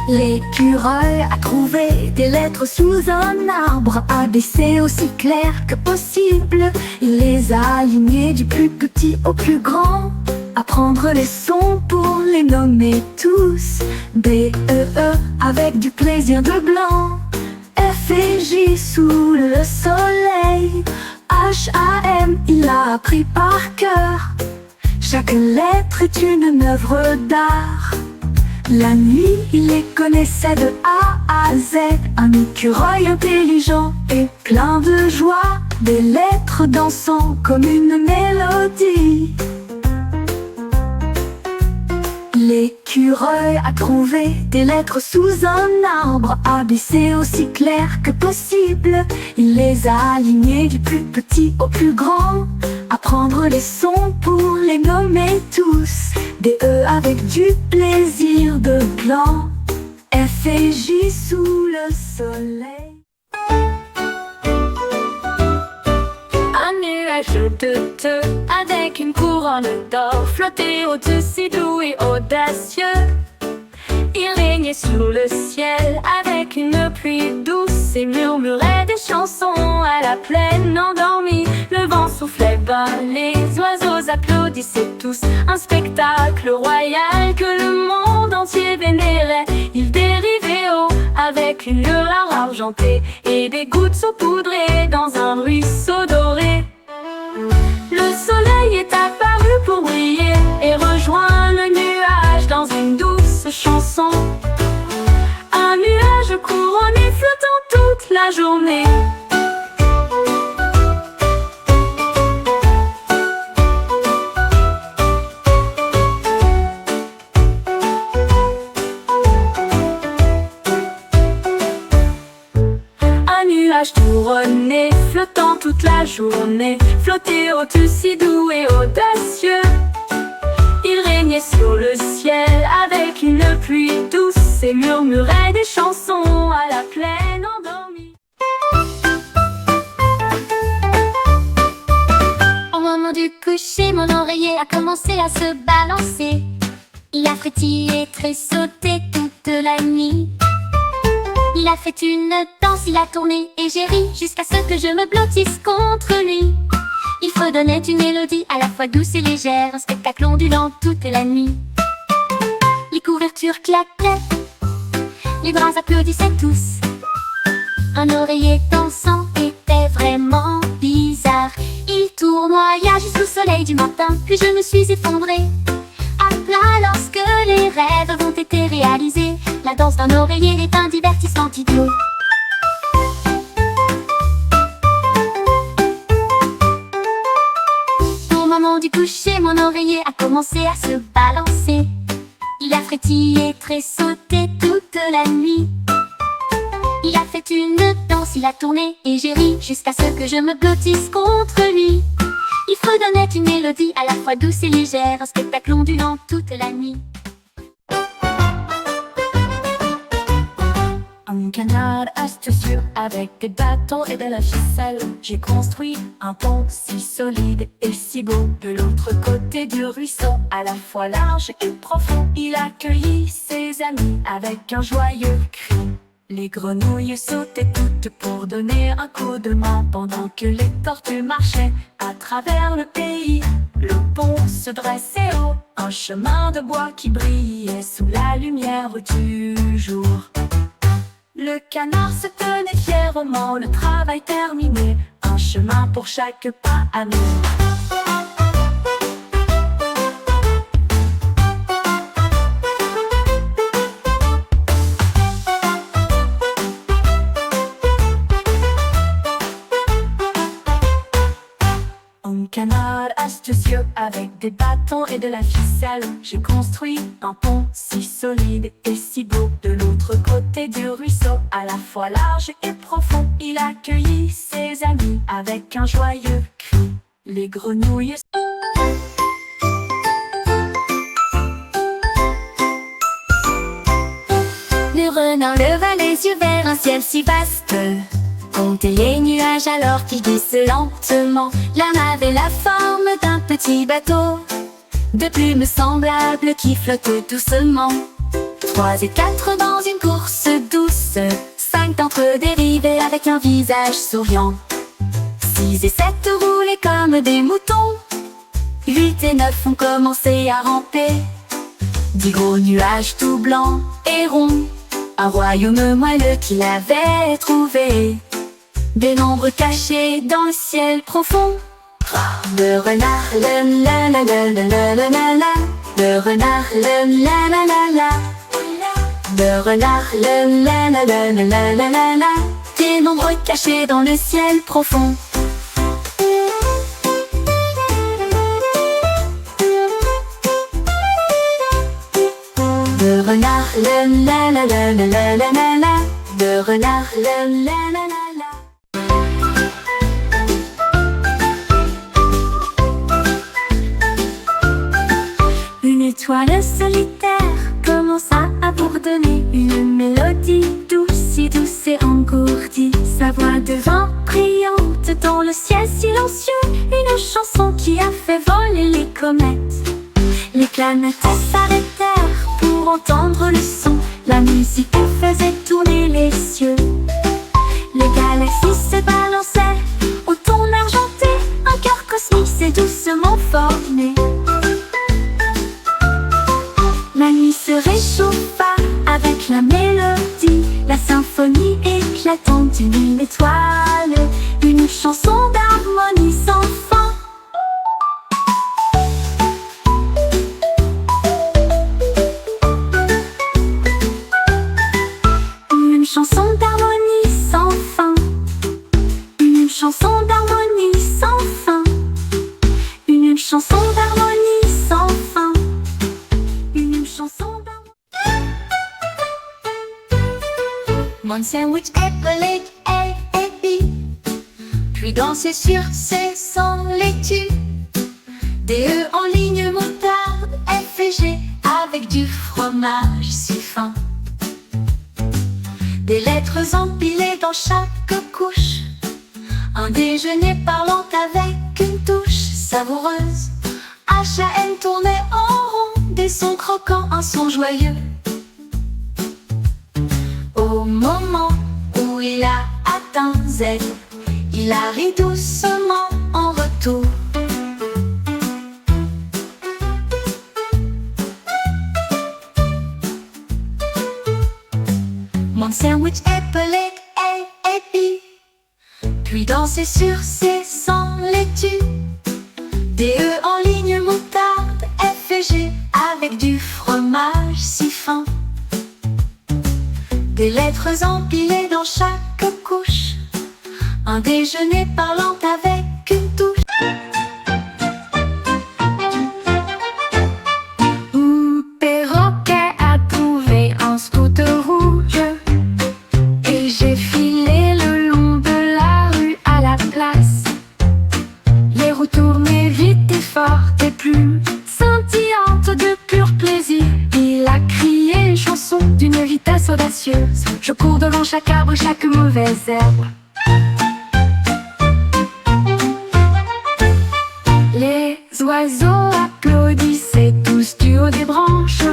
L'écureuil a trouvé des lettres sous un arbre, ABC aussi clair que possible. Il les a alignés du plus petit au plus grand. Apprendre les sons pour les nommer tous. B, E, E avec du plaisir de blanc. F et J sous le soleil. H, A, M, il a appris par cœur. Chaque lettre est une œuvre d'art. La nuit, il les connaissait de A à Z. Un écureuil intelligent et plein de joie. Des lettres dansant comme une mélodie. L'écureuil a trouvé des lettres sous un arbre, ABC aussi clair que possible. Il les a alignés du plus petit au plus grand. Apprendre les sons pour les nommer tous. Des E avec du plaisir de blanc. F et J sous le soleil. Un nuage de te avec une couronne d'or flottait au-dessus doux et audacieux. Il régnait sur le ciel avec une pluie douce et murmurait des chansons à la plaine endormie. Le vent soufflait bas, les oiseaux applaudissaient tous. Un spectacle royal que le monde entier vénérait. Il dérivait haut avec une lueur argentée et des gouttes saupoudrées dans un ruisseau doré. Le soleil est apparu pour briller et rejoint le nuage dans une douce chanson. Un nuage couronné flottant toute la journée. Un nuage couronné flottant toute la journée, flottait au-dessus doux et audacieux. Il régnait sur le ciel avec une pluie douce et murmurait des chansons à la plaine endormie. Au moment du coucher, mon oreiller a commencé à se balancer. Il a frétillé, tressauté toute la nuit. Il a fait une danse, il a tourné et j'ai ri jusqu'à ce que je me blottisse contre lui. Il fredonnait une mélodie à la fois douce et légère, un spectacle ondulant toute la nuit. Les couvertures claquaient, les bras applaudissaient tous. Un oreiller dansant était vraiment bizarre. Il tournoya jusqu'au soleil du matin, puis je me suis effondrée à plat lorsque les rêves ont été réalisés. La danse d'un oreiller est un divertissement idiot. Au moment du coucher, mon oreiller a commencé à se balancer. Il a frétillé, tressauté toute la nuit. Il a fait une danse, il a tourné et j'ai ri jusqu'à ce que je me blottisse contre lui. Il fredonnait une mélodie à la fois douce et légère, un spectacle ondulant toute la nuit. Un canard astucieux avec des bâtons et de la ficelle. J'ai construit un pont si solide et si beau. De l'autre côté du ruisseau, à la fois large et profond, il accueillit ses amis avec un joyeux cri. Les grenouilles sautaient toutes pour donner un coup de main pendant que les tortues marchaient à travers le pays. Le pont se dressait haut, un chemin de bois qui brillait sous la lumière du jour. Le canard se tenait fièrement, le travail terminé, un chemin pour chaque pas ami. Un canard astucieux avec des bâtons et de la ficelle. J'ai construit un pont si solide et si beau. De l'autre côté du ruisseau, à la fois large et profond, il accueillit ses amis avec un joyeux cri. Les grenouilles. Le renard leva les yeux vers un ciel si vaste. Comptez les nuages alors qu'ils glissent lentement. L'un avait la forme d'un petit bateau, de plumes semblables qui flottent doucement. 3 et 4 dans une course douce. 5 d'entre eux dérivaient avec un visage souriant. 6 et 7 roulaient comme des moutons. 8 et 9 ont commencé à ramper. 10 gros nuages tout blancs et ronds, un royaume moelleux qu'il avait trouvé. Des nombres cachés dans le ciel profond. Le renard, le la la la la la la la la. Le renard, le la la la la. Le renard, le la la la la la la la la. Des nombres cachés dans le ciel profond. Le renard, le la la la la la la la la. Le renard, le la la la la. Une étoile solitaire commença à bourdonner. Une mélodie douce, si douce et engourdie. Sa voix devint brillante dans le ciel silencieux. Une chanson qui a fait voler les comètes. Les planètes s'arrêtèrent pour entendre le son. La musique faisait tourner les cieux. Les galaxies se balançaient au ton argenté. Un cœur cosmique s'est doucement formé. La nuit se réchauffa avec la mélodie, la symphonie éclatante d'une étoile, une chanson d'harmonie sans fin. Une chanson d'harmonie sans fin. Une chanson d'harmonie sans fin. Une chanson d'harmonie sans fin. Une chanson d'harmonie. Mon sandwich appelé A et B, puis danser sur ses sans laitue. Des œufs en ligne, moutarde, F et G, avec du fromage si fin. Des lettres empilées dans chaque couche. Un déjeuner parlant avec une touche savoureuse. H.A.N. tournait en rond, des sons croquants, un son joyeux. Au moment où il a atteint Z, il a ri doucement en retour. Mon sandwich appelé A et B, puis danser sur ses sans laitue. Des œufs en ligne, moutarde, F et G, avec du fromage si fin. Des lettres empilées dans chaque couche. Un déjeuner parlant avec une touche. Perroquet a trouvé un scooter rouge et j'ai filé le long de la rue à la place. Les roues tournaient vite et fort, et plus scintillantes de pur plaisir. Il a crié une chanson d'une vitesse audacieuse. Je cours devant chaque arbre, chaque mauvaise herbe. Les oiseaux applaudissaient tous du haut des branches,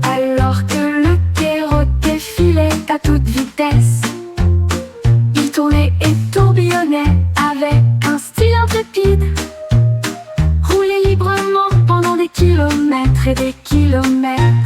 alors que le perroquet filait à toute vitesse. Il tournait et tourbillonnait avec un style intrépide, roulait librement pendant des kilomètres et des kilomètres.